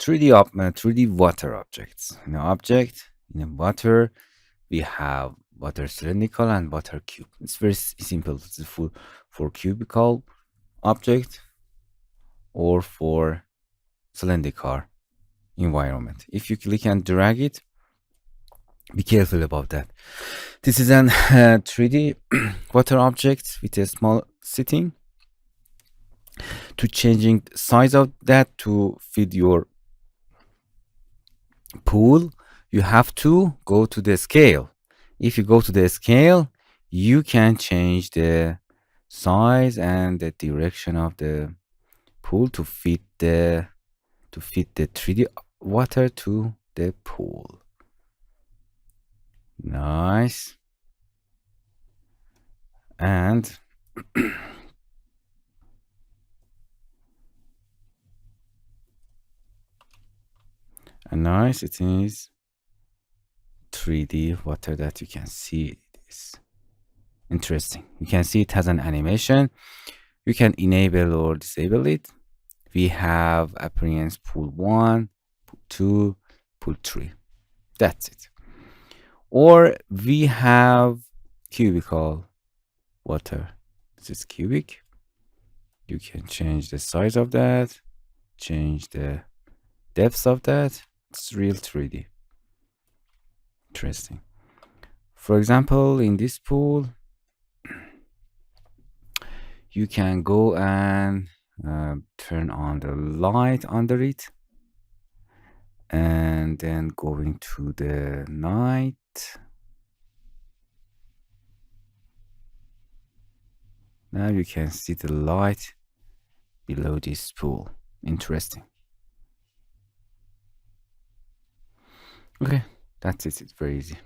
3D water objects. In an object, in a water, we have water cylindrical and water cube. It's very simple. It's for cubical object or for cylindrical environment. If you click and drag it, be careful about that. This is an 3D water object with a small setting. To changing the size of that to fit your pool, you have to go to the scale. If you go to the scale, you can change the size and the direction of the pool to fit the 3D water to the pool. Nice. And nice, it is 3D water that you can see. This interesting. You can see it has an animation. You can enable or disable it. We have appearance pool 1, pool 2, pool 3. That's it. Or we have cubical water. This is cubic. You can change the size of that, change the depth of that. It's real 3D. Interesting. For example, in this pool, you can go and turn on the light under it, and then going to the night. Now you can see the light below this pool. Interesting. Okay, that's it. It's very easy.